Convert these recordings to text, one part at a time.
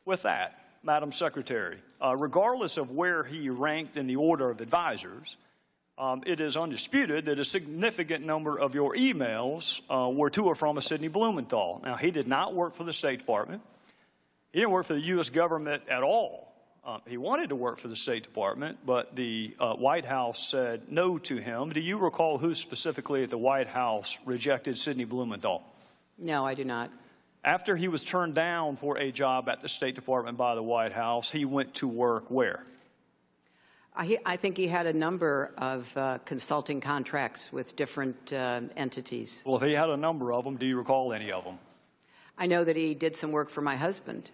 With that, Madam Secretary, regardless of where he ranked in the order of advisors, it is undisputed that a significant number of your emails were to or from a Sidney Blumenthal. Now, he did not work for the State Department. He didn't work for the U.S. government at all. He wanted to work for the State Department, but the White House said no to him. Do you recall who specifically at the White House rejected Sidney Blumenthal? No, I do not. After he was turned down for a job at the State Department by the White House, he went to work where? I think he had a number of consulting contracts with different entities. Well, if he had a number of them, do you recall any of them? I know that he did some work for my husband.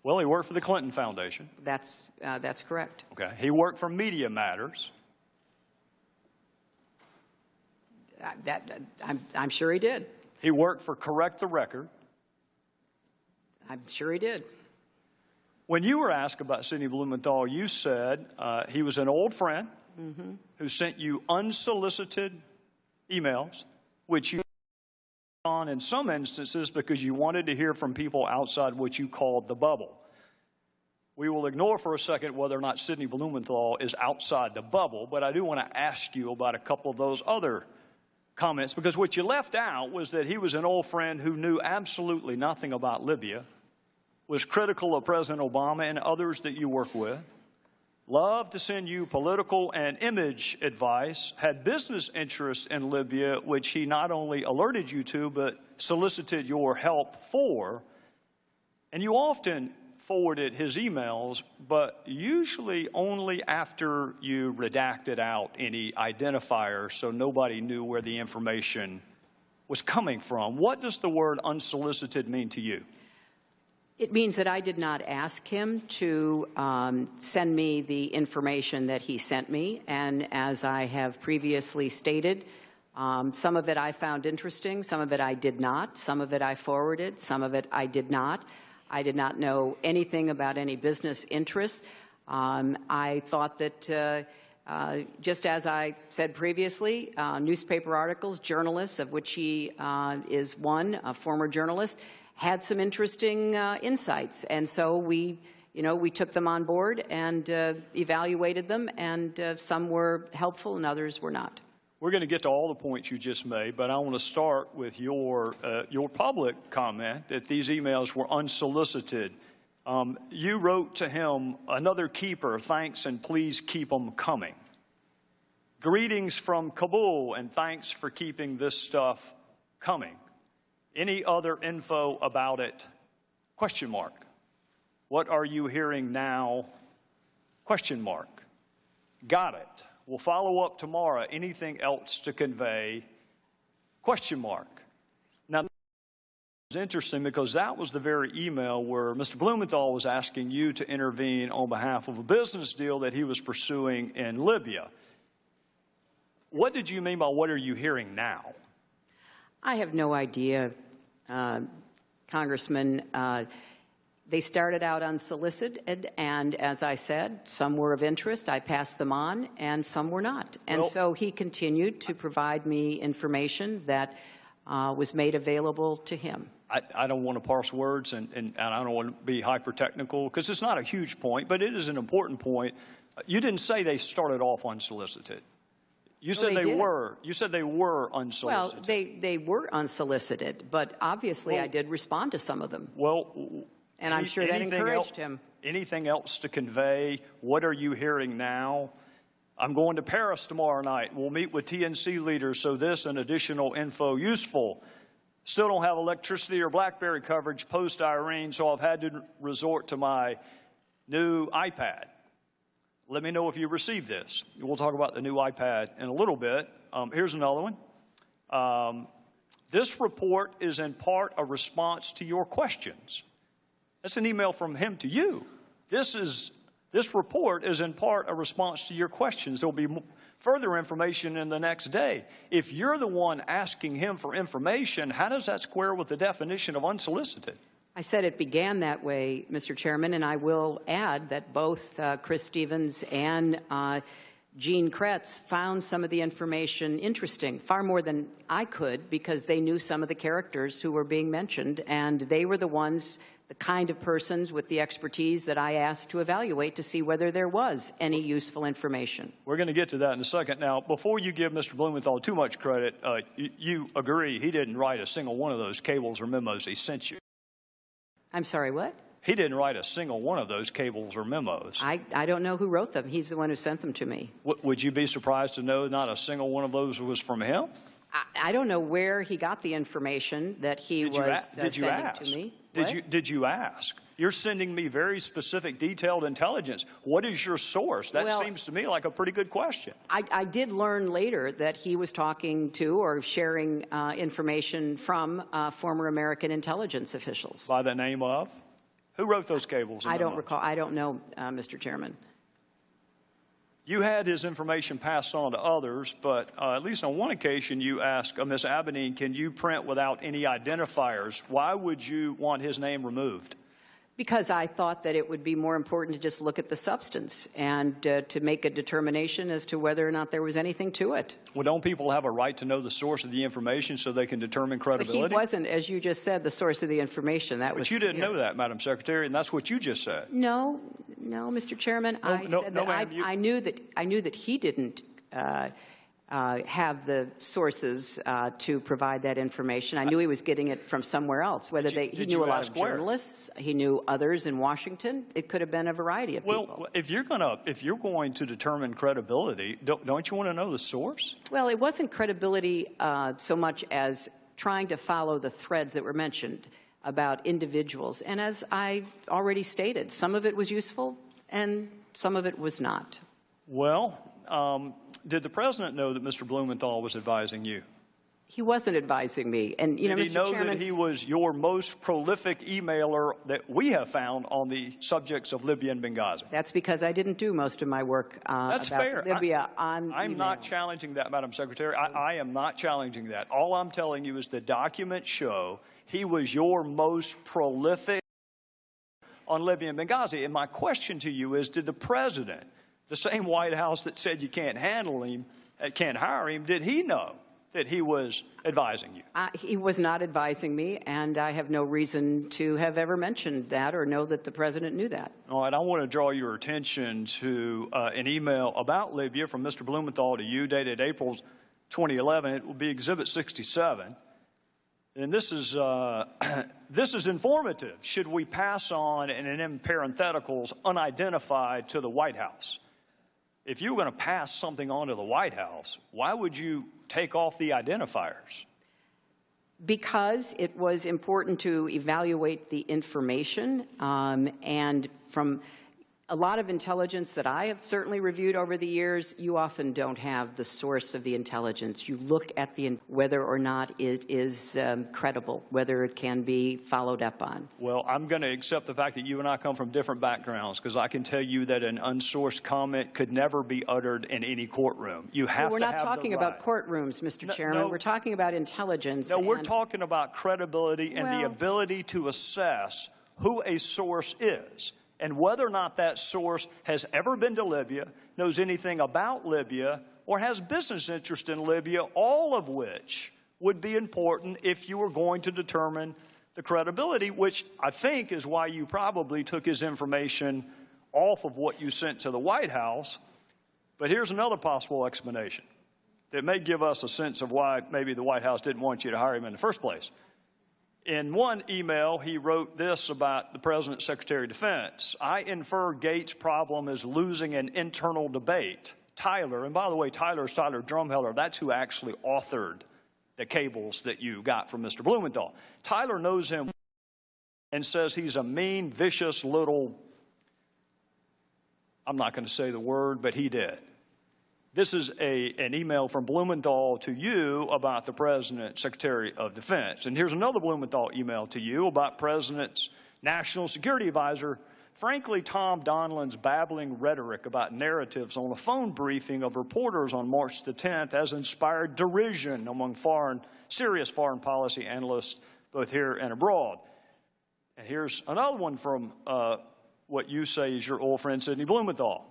Well, he worked for the Clinton Foundation. That's correct. Okay. He worked for Media Matters. I'm sure he did. He worked for Correct the Record. I'm sure he did. When you were asked about Sidney Blumenthal, you said he was an old friend who sent you unsolicited emails, which you on in some instances because you wanted to hear from people outside what you called the bubble. We will ignore for a second whether or not Sidney Blumenthal is outside the bubble, but I do want to ask you about a couple of those other comments, because what you left out was that he was an old friend who knew absolutely nothing about Libya, was critical of President Obama and others that you work with, loved to send you political and image advice, had business interests in Libya, which he not only alerted you to, but solicited your help for. And you often forwarded his emails, but usually only after you redacted out any identifiers so nobody knew where the information was coming from. What does the word unsolicited mean to you? It means that I did not ask him to send me the information that he sent me. And as I have previously stated, some of it I found interesting, some of it I did not, some of it I forwarded, some of it I did not. I did not know anything about any business interests. I thought that just as I said previously, newspaper articles, journalists, of which he is one, a former journalist, had some interesting insights. And so we took them on board and evaluated them, and some were helpful and others were not. We're going to get to all the points you just made, but I want to start with your public comment that these emails were unsolicited. You wrote to him, "Another keeper, thanks and please keep them coming. Greetings from Kabul and thanks for keeping this stuff coming. Any other info about it? Question mark. What are you hearing now? Question mark. Got it. We'll follow up tomorrow. Anything else to convey? Question mark." Now, it's interesting because that was the very email where Mr. Blumenthal was asking you to intervene on behalf of a business deal that he was pursuing in Libya. What did you mean by what are you hearing now? I have no idea, Congressman. They started out unsolicited, and as I said, some were of interest. I passed them on, and some were not. And so he continued to provide me information that was made available to him. I don't want to parse words, and I don't want to be hyper-technical, because it's not a huge point, but it is an important point. You didn't say they started off unsolicited. You said they were. You said they were unsolicited. Well, they were unsolicited, but obviously I did respond to some of them. Well, and I'm sure that encouraged him. Anything else to convey? What are you hearing now? I'm going to Paris tomorrow night. We'll meet with TNC leaders, so this and additional info useful. Still don't have electricity or BlackBerry coverage post-Irene, so I've had to resort to my new iPad. Let me know if you received this. We'll talk about the new iPad in a little bit. Here's another one. This report is in part a response to your questions. That's an email from him to you. This report is in part a response to your questions. There'll be further information in the next day. If you're the one asking him for information, how does that square with the definition of unsolicited? I said it began that way, Mr. Chairman, and I will add that both Chris Stevens and Gene Kretz found some of the information interesting, far more than I could, because they knew some of the characters who were being mentioned, and they were the ones, the kind of persons with the expertise that I asked to evaluate to see whether there was any useful information. We're going to get to that in a second. Now, before you give Mr. Blumenthal too much credit, you agree he didn't write a single one of those cables or memos he sent you. I'm sorry, what? He didn't write a single one of those cables or memos. I don't know who wrote them. He's the one who sent them to me. Would you be surprised to know not a single one of those was from him? I don't know where he got the information that he was sending to me. Did you ask? You're sending me very specific, detailed intelligence. What is your source? That seems to me like a pretty good question. I did learn later that he was talking to or sharing information from former American intelligence officials. By the name of? Who wrote those cables? I don't recall. I don't know, Mr. Chairman. You had his information passed on to others, but at least on one occasion you asked Ms. Abedine, can you print without any identifiers? Why would you want his name removed? Because I thought that it would be more important to just look at the substance and to make a determination as to whether or not there was anything to it. Well, don't people have a right to know the source of the information so they can determine credibility? But he wasn't, as you just said, the source of the information. But you didn't know that, Madam Secretary, and that's what you just said. No, Mr. Chairman. I knew that he didn't have the sources to provide that information. I knew he was getting it from somewhere else. He knew a lot of journalists, he knew others in Washington. It could have been a variety of people. Well, if you're going to determine credibility, don't you want to know the source? Well, it wasn't credibility so much as trying to follow the threads that were mentioned about individuals. And as I already stated, some of it was useful and some of it was not. Well, did the president know that Mr. Blumenthal was advising you? He wasn't advising me. And, Did he know Mr. Chairman, that he was your most prolific emailer that we have found on the subjects of Libya and Benghazi? That's because I didn't do most of my work That's about fair. Libya on I'm email. not challenging that, Madam Secretary. I am not challenging that. All I'm telling you is the documents show he was your most prolific on Libya and Benghazi. And my question to you is, did the president, the same White House that said you can't handle him, can't hire him, did he know that he was advising you? He was not advising me, and I have no reason to have ever mentioned that or know that the president knew that. All right, I want to draw your attention to an email about Libya from Mr. Blumenthal to you dated April 2011. It will be Exhibit 67. And this is informative. Should we pass on, and in parentheticals, unidentified to the White House? If you were going to pass something on to the White House, why would you take off the identifiers? Because it was important to evaluate the information, and from a lot of intelligence that I have certainly reviewed over the years, you often don't have the source of the intelligence. You look at whether or not it is credible, whether it can be followed up on. Well, I'm going to accept the fact that you and I come from different backgrounds, because I can tell you that an unsourced comment could never be uttered in any courtroom. You have We're to not have talking the about right. courtrooms, Mr. Chairman. No. We're talking about intelligence. No, we're talking about credibility and the ability to assess who a source is, and whether or not that source has ever been to Libya, knows anything about Libya, or has business interest in Libya, all of which would be important if you were going to determine the credibility, which I think is why you probably took his information off of what you sent to the White House. But here's another possible explanation that may give us a sense of why maybe the White House didn't want you to hire him in the first place. In one email, he wrote this about the President's Secretary of Defense. I infer Gates' problem is losing an internal debate. Tyler, and by the way, Tyler is Tyler Drumheller. That's who actually authored the cables that you got from Mr. Blumenthal. Tyler knows him and says he's a mean, vicious little, I'm not going to say the word, but he did. This is an email from Blumenthal to you about the President's Secretary of Defense. And here's another Blumenthal email to you about President's National Security Advisor. Frankly, Tom Donilon's babbling rhetoric about narratives on a phone briefing of reporters on March the 10th has inspired derision among serious foreign policy analysts, both here and abroad. And here's another one from what you say is your old friend, Sidney Blumenthal.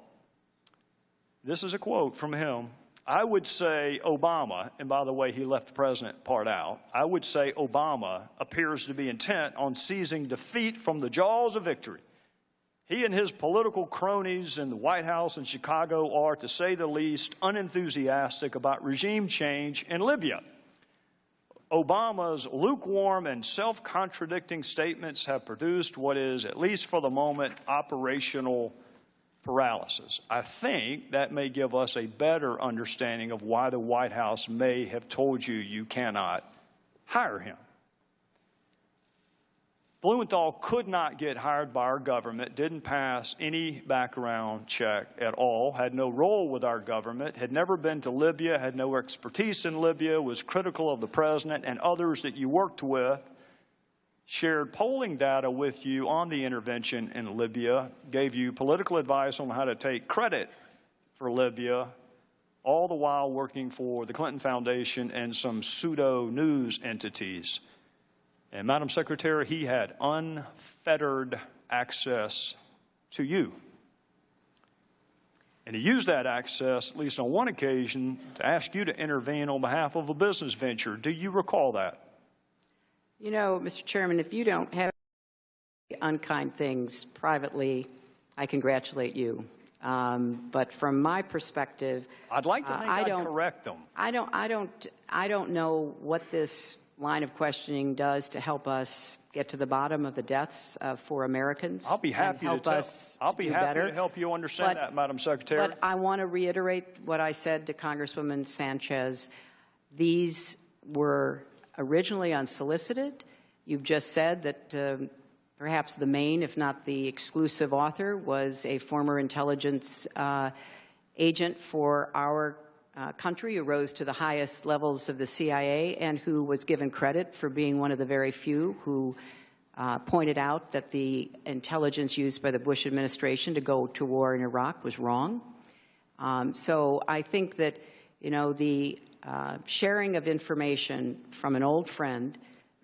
This is a quote from him. I would say Obama, and by the way, he left the president part out. I would say Obama appears to be intent on seizing defeat from the jaws of victory. He and his political cronies in the White House in Chicago are, to say the least, unenthusiastic about regime change in Libya. Obama's lukewarm and self-contradicting statements have produced what is, at least for the moment, operational paralysis. I think that may give us a better understanding of why the White House may have told you you cannot hire him. Blumenthal could not get hired by our government, didn't pass any background check at all, had no role with our government, had never been to Libya, had no expertise in Libya, was critical of the president and others that you worked with, shared polling data with you on the intervention in Libya, gave you political advice on how to take credit for Libya, all the while working for the Clinton Foundation and some pseudo-news entities. And, Madam Secretary, he had unfettered access to you. And he used that access, at least on one occasion, to ask you to intervene on behalf of a business venture. Do you recall that? You know, Mr. Chairman, if you don't have unkind things privately, I congratulate you. But from my perspective, I'd like to think I'd correct them. I don't know what this line of questioning does to help us get to the bottom of the deaths of 4 Americans. I'll be happy to help you understand that, Madam Secretary. But I want to reiterate what I said to Congresswoman Sanchez. These were originally unsolicited. You've just said that perhaps the main, if not the exclusive author, was a former intelligence agent for our country who rose to the highest levels of the CIA and who was given credit for being one of the very few who pointed out that the intelligence used by the Bush administration to go to war in Iraq was wrong. So I think that, you know, the sharing of information from an old friend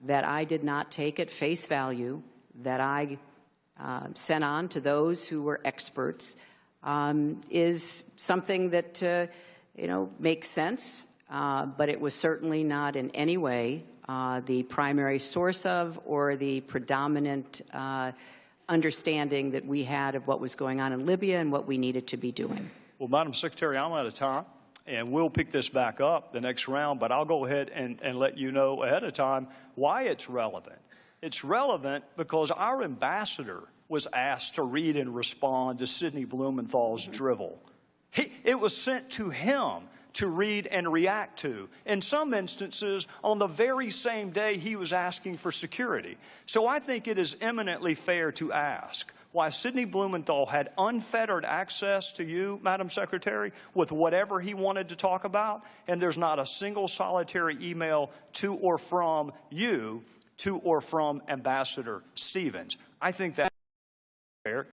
that I did not take at face value, that I sent on to those who were experts, is something that makes sense, but it was certainly not in any way the primary source of or the predominant understanding that we had of what was going on in Libya and what we needed to be doing. Well, Madam Secretary, I'm out of time, and we'll pick this back up the next round, but I'll go ahead and let you know ahead of time why it's relevant. It's relevant because our ambassador was asked to read and respond to Sidney Blumenthal's drivel. It was sent to him to read and react to, in some instances on the very same day he was asking for security. So I think it is eminently fair to ask why Sidney Blumenthal had unfettered access to you, Madam Secretary, with whatever he wanted to talk about, and there's not a single solitary email to or from you to or from Ambassador Stevens. I think that's fair.